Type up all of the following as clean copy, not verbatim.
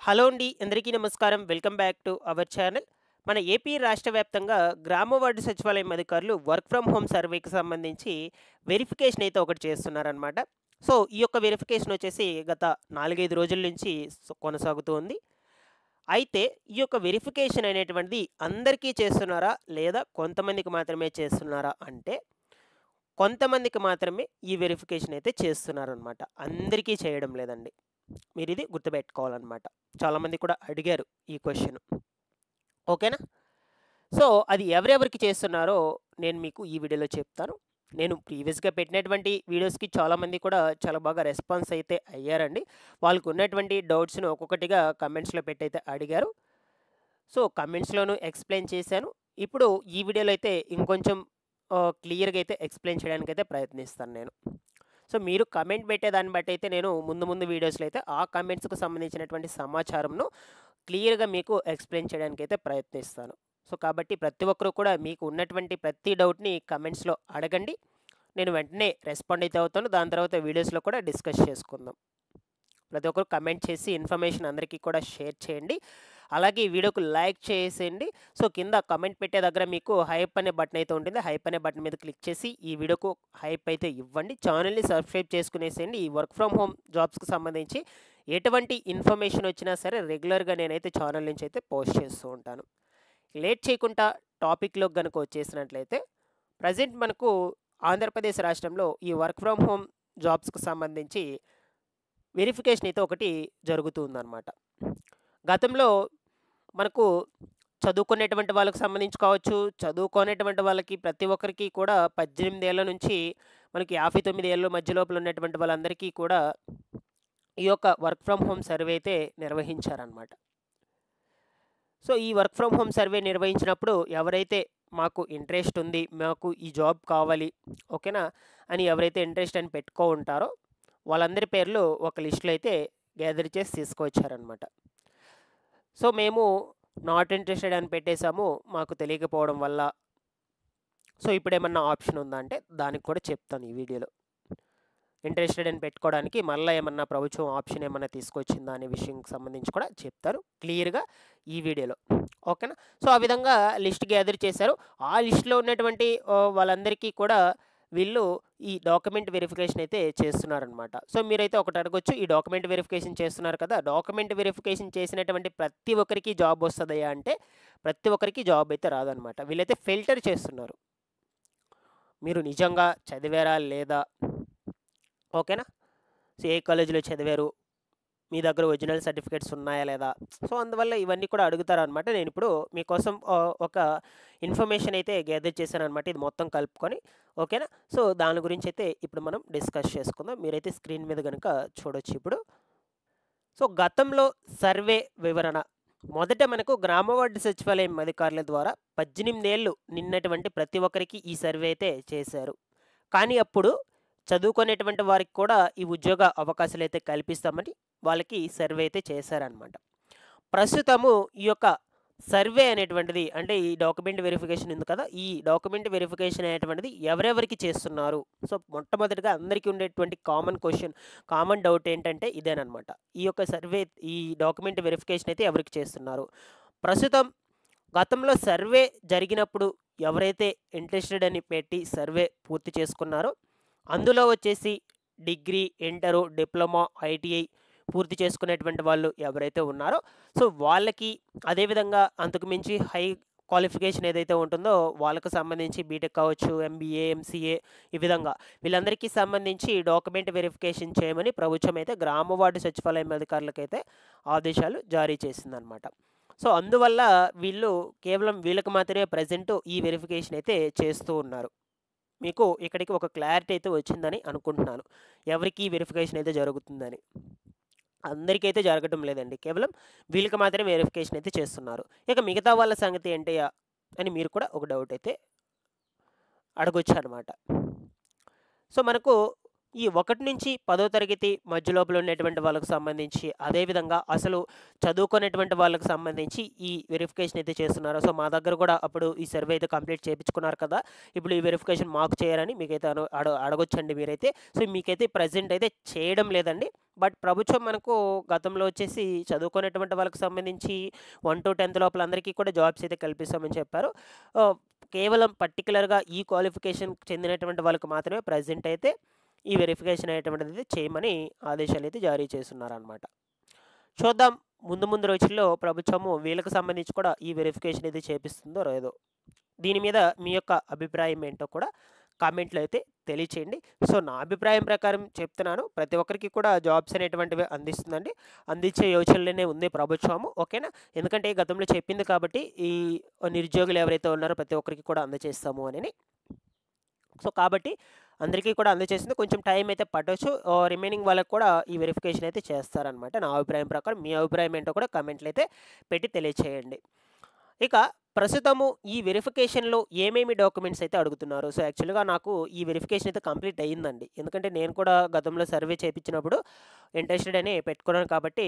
Hello అండి. అందరికీ నమస్కారం. Welcome back to our channel. మన ఏపీ రాష్ట్ర వ్యాప్తంగా గ్రామ వార్డు సచివాలయం అధికారులు వర్క్ ఫ్రమ్ హోమ్ సర్వేకి సంబంధించి వెరిఫికేషన్ అయితే ఒకటి చేస్తున్నారనమాట. సో, ఈ యొక్క వెరిఫికేషన్ వచ్చేసి గత 4, 5 రోజుల నుంచి కొనసాగుతూ ఉంది. అయితే ఈ యొక్క వెరిఫికేషన్ అనేటువంటిది అందరికీ చేస్తున్నారా? లేదా కొంతమందికి మాత్రమే చేస్తున్నారా? అంటే కొంతమందికి మాత్రమే ఈ వెరిఫికేషన్ అయితే చేస్తున్నారనమాట. అందరికీ చేయడం లేదండి. మీరిది గుర్తుపెట్టుకోవాలనమాట. చాలామంది కూడా అడిగారు ఈ క్వెషన్. ఓకేనా? సో, అది ఎవరెవరికి చేస్తున్నారో నేను మీకు ఈ వీడియోలో చెప్తాను. నేను ప్రీవియస్‌గా పెట్టినటువంటి వీడియోస్‌కి చాలామంది కూడా చాలా బాగా రెస్పాన్స్ అయితే అయ్యారండి. వాళ్ళకున్నటువంటి డౌట్స్‌ని ఒక్కొక్కటిగా కమెంట్స్‌లో పెట్టయితే అడిగారు. సో, కమెంట్స్‌లోనూ ఎక్స్‌ప్లెయిన్ చేశాను. ఇప్పుడు ఈ వీడియోలో అయితే ఇంకొంచెం క్లియర్‌గా అయితే ఎక్స్‌ప్లెయిన్ చేయడానికైతే ప్రయత్నిస్తాను నేను. సో, మీరు కమెంట్ పెట్టేదాన్ని బట్టయితే నేను ముందు ముందు వీడియోస్‌లో అయితే ఆ కమెంట్స్‌కు సంబంధించినటువంటి సమాచారంను క్లియర్‌గా మీకు ఎక్స్‌ప్లెయిన్ చేయడానికైతే ప్రయత్నిస్తాను. సో, కాబట్టి ప్రతి ఒక్కరు కూడా మీకు ఉన్నటువంటి ప్రతి డౌట్‌ని కమెంట్స్‌లో అడగండి. నేను వెంటనే రెస్పాండ్ అయితే అవుతాను. దాని తర్వాత వీడియోస్‌లో కూడా డిస్కస్ చేసుకుందాం. ప్రతి ఒక్కరు కమెంట్ చేసి ఇన్ఫర్మేషన్ అందరికీ కూడా షేర్ చేయండి. అలాగే ఈ వీడియోకి లైక్ చేసేయండి. సో, కింద కమెంట్ పెట్టే దగ్గర మీకు హైప్ అనే బటన్ అయితే ఉంటుంది. హైప్ అనే బటన్ మీద క్లిక్ చేసి ఈ వీడియోకు హైప్ అయితే ఇవ్వండి. ఛానెల్‌ని సబ్స్క్రైబ్ చేసుకునేసేయండి. ఈ వర్క్ ఫ్రమ్ హోమ్ జాబ్స్‌కి సంబంధించి ఎటువంటి ఇన్ఫర్మేషన్ వచ్చినా సరే రెగ్యులర్‌గా నేనైతే ఛానల్ నుంచి అయితే పోస్ట్ చేస్తూ ఉంటాను. లేట్ చేయకుండా టాపిక్‌లోకి గనుక వచ్చేసినట్లయితే ప్రెజెంట్ మనకు ఆంధ్రప్రదేశ్ రాష్ట్రంలో ఈ వర్క్ ఫ్రమ్ హోమ్ జాబ్స్‌కి సంబంధించి వెరిఫికేషన్ అయితే ఒకటి జరుగుతుందనమాట. గతంలో మనకు చదువుకునేటువంటి వాళ్ళకి సంబంధించి కావచ్చు, చదువుకోనటువంటి వాళ్ళకి ప్రతి ఒక్కరికి కూడా 18 ఏళ్ల నుంచి మనకి 59 ఏళ్ల మధ్య లోపల ఉన్నటువంటి వాళ్ళందరికీ కూడా ఈ యొక్క వర్క్ ఫ్రమ్ హోమ్ సర్వే అయితే నిర్వహించారనమాట. సో, ఈ వర్క్ ఫ్రమ్ హోమ్ సర్వే నిర్వహించినప్పుడు ఎవరైతే మాకు ఇంట్రెస్ట్ ఉంది, మాకు ఈ జాబ్ కావాలి, ఓకేనా, అని ఎవరైతే ఇంట్రెస్ట్ అని పెట్టుకో ఉంటారో వాళ్ళందరి పేర్లు ఒక లిస్ట్‌లో అయితే గ్యాదర్ చేసి తీసుకొచ్చారనమాట. సో, మేము నాట్ ఇంట్రెస్టెడ్ అని పెట్టేసాము. మాకు తెలియకపోవడం వల్ల. సో, ఇప్పుడేమన్నా ఆప్షన్ ఉందా అంటే దానికి కూడా చెప్తాను ఈ వీడియోలో. ఇంట్రెస్టెడ్ అని పెట్టుకోవడానికి మళ్ళా ఏమన్నా ప్రభుత్వం ఆప్షన్ ఏమన్నా తీసుకొచ్చిందా అనే విషయంకి సంబంధించి కూడా చెప్తాను క్లియర్‌గా ఈ వీడియోలో. ఓకేనా? సో, ఆ విధంగా లిస్ట్ గ్యాదర్ చేశారు. ఆ లిస్ట్‌లో ఉన్నటువంటి వాళ్ళందరికీ కూడా వీళ్ళు ఈ డాక్యుమెంట్ వెరిఫికేషన్ అయితే చేస్తున్నారనమాట. సో, మీరైతే ఒకటి అడగొచ్చు, ఈ డాక్యుమెంట్ వెరిఫికేషన్ చేస్తున్నారు కదా! డాక్యుమెంట్ వెరిఫికేషన్ చేసినటువంటి ప్రతి ఒక్కరికి జాబ్ వస్తదయ్యా అంటే ప్రతి ఒక్కరికి జాబ్ అయితే రాదనమాట. వీళ్ళైతే ఫిల్టర్ చేస్తున్నారు. మీరు నిజంగా చదివారా లేదా? ఓకేనా? సో, ఏ కాలేజీలో చదివారు? మీ దగ్గర ఒరిజినల్ సర్టిఫికేట్స్ ఉన్నాయా లేదా? సో, అందువల్ల ఇవన్నీ కూడా అడుగుతారనమాట. నేనిప్పుడు మీకోసం ఒక ఇన్ఫర్మేషన్ అయితే గ్యాదర్ చేశాననమాట. ఇది మొత్తం కలుపుకొని. ఓకేనా? సో, దాని గురించయితే ఇప్పుడు మనం డిస్కస్ చేసుకుందాం. మీరైతే స్క్రీన్ మీద గనుక చూడొచ్చు ఇప్పుడు. సో, గతంలో సర్వే వివరణ. మొదట మనకు గ్రామ వార్డు సచివాలయం అధికారుల ద్వారా 18 ఏళ్ళు నిన్నటువంటి ప్రతి ఒక్కరికి ఈ సర్వే అయితే చేశారు. కానీ అప్పుడు చదువుకునేటువంటి వారికి కూడా ఈ ఉద్యోగ అవకాశాలైతే కల్పిస్తామని వాళ్ళకి సర్వే అయితే చేశారనమాట. ప్రస్తుతము ఈ యొక్క సర్వే అనేటువంటిది అంటే ఈ డాక్యుమెంట్ వెరిఫికేషన్ ఉంది కదా! ఈ డాక్యుమెంట్ వెరిఫికేషన్ అనేటువంటిది ఎవరెవరికి చేస్తున్నారు? సో, మొట్టమొదటిగా అందరికీ ఉండేటువంటి కామన్ డౌట్ ఏంటంటే ఇదేననమాట. ఈ యొక్క సర్వే ఈ డాక్యుమెంట్ వెరిఫికేషన్ అయితే ఎవరికి చేస్తున్నారు? ప్రస్తుతం గతంలో సర్వే జరిగినప్పుడు ఎవరైతే ఇంట్రెస్టెడ్ అని పెట్టి సర్వే పూర్తి చేసుకున్నారో అందులో వచ్చేసి డిగ్రీ, ఇంటరు, డిప్లొమా, ఐటీఐ పూర్తి చేసుకునేటువంటి వాళ్ళు ఎవరైతే ఉన్నారో సో, వాళ్ళకి అదేవిధంగా అంతకు మించి హై క్వాలిఫికేషన్ ఏదైతే ఉంటుందో వాళ్ళకి సంబంధించి బీటెక్ కావచ్చు, ఎంబీఏ, ఎంసీఏ ఈ విధంగా వీళ్ళందరికీ సంబంధించి డాక్యుమెంట్ వెరిఫికేషన్ చేయమని ప్రభుత్వం అయితే గ్రామ వార్డు సచివాలయం అధికారులకైతే ఆదేశాలు జారీ చేసిందనమాట. సో, అందువల్ల వీళ్ళు కేవలం వీళ్ళకి మాత్రమే ప్రెజెంట్ ఈ వెరిఫికేషన్ అయితే చేస్తూ ఉన్నారు. మీకు ఇక్కడికి ఒక క్లారిటీ అయితే వచ్చిందని అనుకుంటున్నాను. ఎవరికి వెరిఫికేషన్ అయితే జరుగుతుందని. అందరికైతే జరగటం లేదండి. కేవలం వీళ్ళకి మాత్రమే వెరిఫికేషన్ అయితే చేస్తున్నారు. ఇక మిగతా వాళ్ళ సంగతి ఏంటయ్యా అని మీరు కూడా ఒక డౌట్ అయితే అడగొచ్చనమాట. సో, మనకు ఈ 1-10 తరగతి మధ్య లోపల ఉండేటువంటి వాళ్ళకి సంబంధించి, అదేవిధంగా అసలు చదువుకునేటువంటి వాళ్ళకి సంబంధించి ఈ వెరిఫికేషన్ అయితే చేస్తున్నారు. సో, మా దగ్గర కూడా అప్పుడు ఈ సర్వే అయితే కంప్లీట్ చేపించుకున్నారు కదా! ఇప్పుడు ఈ వెరిఫికేషన్ మాకు చేయరని మీకైతే అడగొచ్చండి మీరైతే. సో, మీకైతే ప్రెజెంట్ అయితే చేయడం లేదండి. బట్ ప్రభుత్వం మనకు గతంలో వచ్చేసి చదువుకునేటువంటి వాళ్ళకి సంబంధించి 1-10 లోపల అందరికీ కూడా జాబ్స్ అయితే కల్పిస్తామని చెప్పారు. ఆహ్, కేవలం పర్టిక్యులర్‌గా ఈ క్వాలిఫికేషన్‌కి చెందినటువంటి వాళ్ళకి మాత్రమే ప్రెజెంట్ అయితే ఈ వెరిఫికేషన్ అనేటువంటిది చేయమని ఆదేశాలైతే జారీ చేస్తున్నారనమాట. చూద్దాం ముందు ముందు రోజుల్లో ప్రభుత్వము వీళ్ళకి సంబంధించి కూడా ఈ వెరిఫికేషన్ అయితే చేపిస్తుందో లేదో. దీని మీద మీ యొక్క అభిప్రాయం ఏంటో కూడా కామెంట్‌లో అయితే తెలియచేయండి. సో, నా అభిప్రాయం ప్రకారం చెప్తున్నాను. ప్రతి ఒక్కరికి కూడా జాబ్స్ అనేటువంటివి అందిస్తుందండి. అందించే యోచనలోనే ఉంది ప్రభుత్వము. ఓకేనా? ఎందుకంటే గతంలో చెప్పింది కాబట్టి ఈ నిరుద్యోగులు ఎవరైతే ఉన్నారో ప్రతి ఒక్కరికి కూడా అందజేస్తాము అనని. సో, కాబట్టి అందరికీ కూడా అందజేసింది. కొంచెం టైం అయితే పట్టొచ్చు. రిమైనింగ్ వాళ్ళకి కూడా ఈ వెరిఫికేషన్ అయితే చేస్తారనమాట. నా అభిప్రాయం ప్రకారం. మీ అభిప్రాయం ఏంటో కూడా కామెంట్‌లో అయితే పెట్టి తెలియచేయండి. ఇక ప్రస్తుతము ఈ వెరిఫికేషన్‌లో ఏమేమి డాక్యుమెంట్స్ అయితే అడుగుతున్నారు? సో, యాక్చువల్‌గా నాకు ఈ వెరిఫికేషన్ అయితే కంప్లీట్ అయిందండి. ఎందుకంటే నేను కూడా గతంలో సర్వే చేపించినప్పుడు ఇంట్రెస్టెడ్ అని పెట్టుకున్నాను కాబట్టి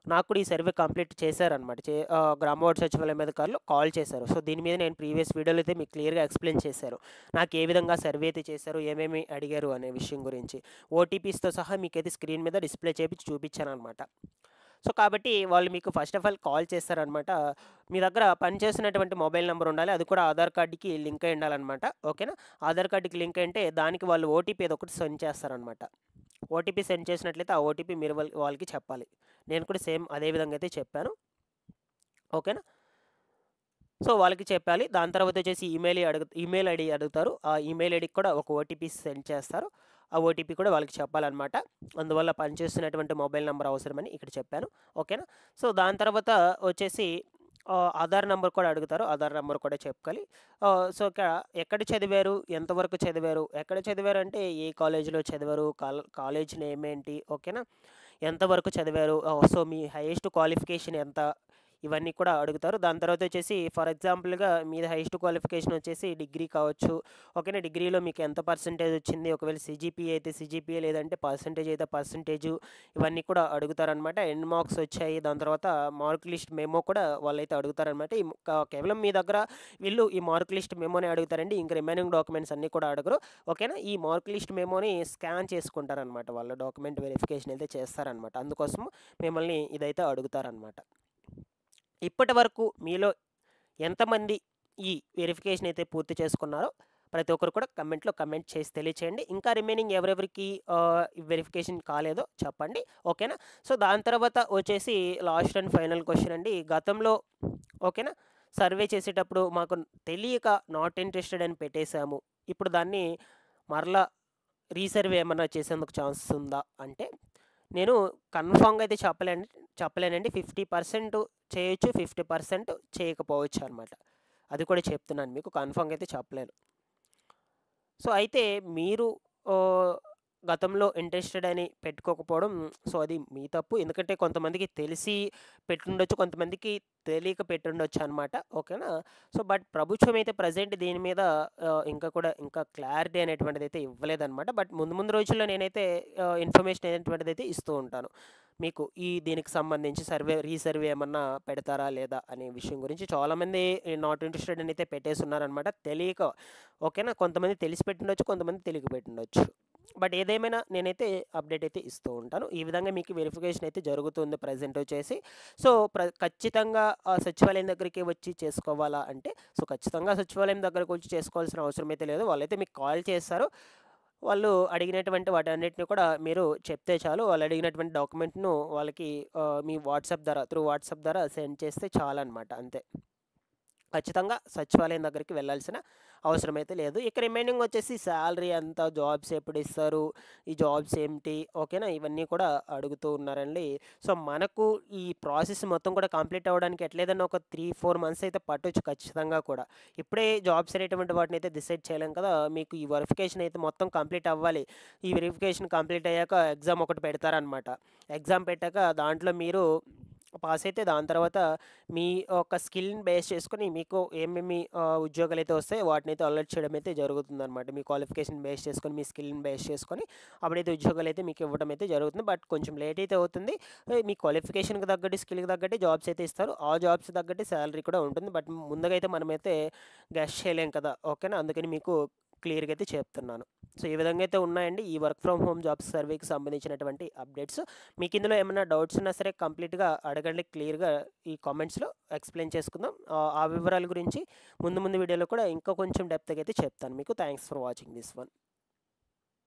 నాకు కూడా ఈ సర్వే కంప్లీట్ చేశారనమాట. గ్రామ వార్డు సచివాలయం అధికారులు కాల్ చేశారు. సో, దీని మీద నేను ప్రీవియస్ వీడియోలో అయితే మీకు క్లియర్‌గా ఎక్స్‌ప్లెయిన్ చేశారు. నాకు ఏ విధంగా సర్వే అయితే చేశారు, ఏమేమి అడిగారు అనే విషయం గురించి. ఓటీపీస్‌తో సహా మీకైతే స్క్రీన్ మీద డిస్‌ప్లే చేపించి చూపించాననమాట. సో, కాబట్టి వాళ్ళు మీకు ఫస్ట్ ఆఫ్ ఆల్ కాల్ చేస్తారనమాట. మీ దగ్గర పనిచేస్తున్నటువంటి మొబైల్ నంబర్ ఉండాలి. అది కూడా ఆధార్ కార్డ్‌కి లింక్ అయి ఉండాలనమాట. ఓకేనా? ఆధార్ కార్డ్‌కి లింక్ అయ్యుంటే దానికి వాళ్ళు ఓటీపీ ఏదో ఒకటి సెండ్ చేస్తారనమాట. ఓటీపీ సెండ్ చేసినట్లయితే ఆ ఓటీపీ మీరు వాళ్ళకి చెప్పాలి. నేను కూడా సేమ్ అదే విధంగా అయితే చెప్పాను. ఓకేనా? సో, వాళ్ళకి చెప్పాలి. దాని తర్వాత వచ్చేసి ఈమెయిల్ ఐడీ అడుగుతారు. ఆ ఈమెయిల్ ఐడీకి కూడా ఒక ఓటీపీ సెండ్ చేస్తారు. ఆ ఓటీపీ కూడా వాళ్ళకి చెప్పాలనమాట. అందువల్ల పనిచేస్తున్నటువంటి మొబైల్ నంబర్ అవసరమని ఇక్కడ చెప్పాను. ఓకేనా? సో, దాని తర్వాత వచ్చేసి ఆధార్ నంబర్ కూడా అడుగుతారు. ఆధార్ నంబర్ కూడా చెప్పాలి. సో, ఎక్కడ చదివారు? ఎంతవరకు చదివారు? ఎక్కడ చదివారంటే ఏ కాలేజీలో చదివారు? కాలేజ్ నేమ్ ఏంటి? ఓకేనా? ఎంతవరకు చదివారు? సో, మీ హైయెస్ట్ క్వాలిఫికేషన్ ఎంత? ఇవన్నీ కూడా అడుగుతారు. దాని తర్వాత వచ్చేసి ఫర్ ఎగ్జాంపుల్‌గా మీది హైయెస్ట్ క్వాలిఫికేషన్ వచ్చేసి డిగ్రీ కావచ్చు. ఓకేనా? డిగ్రీలో మీకు ఎంత పర్సెంటేజ్ వచ్చింది? ఒకవేళ సిజిపిఏ అయితే సిజిపిఏ లేదంటే పర్సెంటేజ్ అయితే పర్సెంటేజు ఇవన్నీ కూడా అడుగుతారనమాట. ఎన్ని మార్క్స్ వచ్చాయి? దాని తర్వాత మార్క్ లిస్ట్ మెమో కూడా వాళ్ళైతే అడుగుతారనమాట. ఈ కేవలం మీ దగ్గర వీళ్ళు ఈ మార్క్ లిస్ట్ మెమోనే అడుగుతారండి. ఇంక రిమైనింగ్ డాక్యుమెంట్స్ అన్నీ కూడా అడగరు. ఓకేనా? ఈ మార్క్ లిస్ట్ మెమోని స్కాన్ చేసుకుంటారనమాట. వాళ్ళు డాక్యుమెంట్ వెరిఫికేషన్ అయితే చేస్తారనమాట. అందుకోసం మిమ్మల్ని ఇదైతే అడుగుతారనమాట. ఇప్పటి వరకు మీలో ఎంతమంది ఈ వెరిఫికేషన్ అయితే పూర్తి చేసుకున్నారో ప్రతి ఒక్కరు కూడా కమెంట్ చేసి తెలియచేయండి. ఇంకా రిమైనింగ్ ఎవరెవరికి వెరిఫికేషన్ కాలేదో చెప్పండి. ఓకేనా? సో, దాని తర్వాత వచ్చేసి లాస్ట్ అండ్ ఫైనల్ క్వెషన్ అండి. గతంలో ఓకేనా? సర్వే చేసేటప్పుడు మాకు తెలియక నాట్ ఇంట్రెస్టెడ్ అని పెట్టేసాము. ఇప్పుడు దాన్ని మరలా రీసర్వే ఏమన్నా చేసేందుకు ఛాన్స్ ఉందా అంటే నేను కన్ఫామ్‌గా అయితే చెప్పలేనండి. 50% చేయొచ్చు. 50% చేయకపోవచ్చు అనమాట. అది కూడా చెప్తున్నాను మీకు. కన్ఫామ్‌గా అయితే చెప్పలేను. సో, అయితే మీరు ఆహ్, గతంలో ఇంట్రెస్టెడ్ అని పెట్టుకోకపోవడం సో, అది మీ తప్పు. ఎందుకంటే కొంతమందికి తెలిసి పెట్టుండొచ్చు. కొంతమందికి తెలియక పెట్టుండొచ్చు అనమాట. ఓకేనా? సో, బట్ ప్రభుత్వం అయితే ప్రెజెంట్ దీని మీద ఇంకా క్లారిటీ అనేటువంటిదైతే ఇవ్వలేదనమాట. బట్ ముందు ముందు రోజుల్లో నేనైతే ఇన్ఫర్మేషన్ అనేటువంటిదైతే ఇస్తూ ఉంటాను. మీకు దీనికి సంబంధించి రీసర్వే ఏమన్నా పెడతారా లేదా అనే విషయం గురించి చాలామంది నాట్ ఇంట్రెస్టెడ్ అని అయితే పెట్టేసున్నారనమాట. తెలియక ఓకేనా? కొంతమంది తెలిసి పెట్టుండొచ్చు. కొంతమంది తెలియక పెట్టుండొచ్చు. బట్ ఏదేమైనా నేనైతే అప్డేట్ అయితే ఇస్తూ ఉంటాను. ఈ విధంగా మీకు వెరిఫికేషన్ అయితే జరుగుతుంది ప్రెజెంట్ వచ్చేసి. సో, ఖచ్చితంగా సచివాలయం దగ్గరికి వచ్చి చేసుకోవాలా అంటే సో, ఖచ్చితంగా సచివాలయం దగ్గరకు వచ్చి చేసుకోవాల్సిన అవసరం అయితే లేదు. వాళ్ళైతే మీకు కాల్ చేస్తారు. వాళ్ళు అడిగినటువంటి వాటన్నిటిని కూడా మీరు చెప్తే చాలు. వాళ్ళు అడిగినటువంటి డాక్యుమెంట్‌ను వాళ్ళకి మీ త్రూ వాట్సాప్ ద్వారా సెండ్ చేస్తే చాలనమాట అంతే. ఖచ్చితంగా సచివాలయం దగ్గరికి వెళ్ళాల్సిన అవసరం అయితే లేదు. ఇక రిమైనింగ్ వచ్చేసి సాలరీ ఎంత, జాబ్స్ ఎప్పుడిస్తారు, ఈ జాబ్స్ ఏంటి, ఓకేనా? ఇవన్నీ కూడా అడుగుతూ ఉన్నారండి. సో, మనకు ఈ ప్రాసెస్ మొత్తం కూడా కంప్లీట్ అవ్వడానికి ఎట్లేదన్నా ఒక 3-4 మంత్స్ అయితే పట్టొచ్చు ఖచ్చితంగా కూడా. ఇప్పుడే జాబ్స్ అనేటువంటి వాటిని అయితే డిసైడ్ చేయలేం కదా! మీకు ఈ వెరిఫికేషన్ అయితే మొత్తం కంప్లీట్ అవ్వాలి. ఈ వెరిఫికేషన్ కంప్లీట్ అయ్యాక ఎగ్జామ్ ఒకటి పెడతారనమాట. ఎగ్జామ్ పెట్టాక దాంట్లో మీరు పాస్ అయితే దాని తర్వాత మీ ఒక స్కిల్‌ని బేస్ చేసుకొని మీకు ఏమేమి ఉద్యోగాలైతే వస్తాయో వాటినైతే అలర్ట్ చేయడం అయితే జరుగుతుందనమాట. మీ క్వాలిఫికేషన్ బేస్ చేసుకొని, మీ స్కిల్‌ని బేస్ చేసుకొని అప్పుడైతే ఉద్యోగాలైతే మీకు ఇవ్వడం అయితే జరుగుతుంది. బట్ కొంచెం లేట్ అయితే అవుతుంది. మీ క్వాలిఫికేషన్‌కి తగ్గట్టు, స్కిల్‌కి తగ్గట్టే జాబ్స్ అయితే ఇస్తారు. ఆ జాబ్స్ తగ్గట్టే సాలరీ కూడా ఉంటుంది. బట్ ముందుగా అయితే మనమైతే గెస్ చేయలేం కదా! ఓకేనా? అందుకని మీకు క్లియర్‌గా అయితే చెప్తున్నాను. సో, ఈ విధంగా అయితే ఉన్నాయండి ఈ వర్క్ ఫ్రమ్ హోమ్ జాబ్స్ సర్వేకి సంబంధించినటువంటి అప్డేట్స్. మీకు ఇందులో ఏమన్నా డౌట్స్ ఉన్నా సరే కంప్లీట్‌గా అడగండి క్లియర్‌గా ఈ కామెంట్స్‌లో ఎక్స్‌ప్లెయిన్ చేసుకుందాం. ఆ వివరాల గురించి ముందు ముందు వీడియోలో కూడా ఇంకా కొంచెం డెప్త్‌గా అయితే చెప్తాను మీకు. Thanks for watching this one.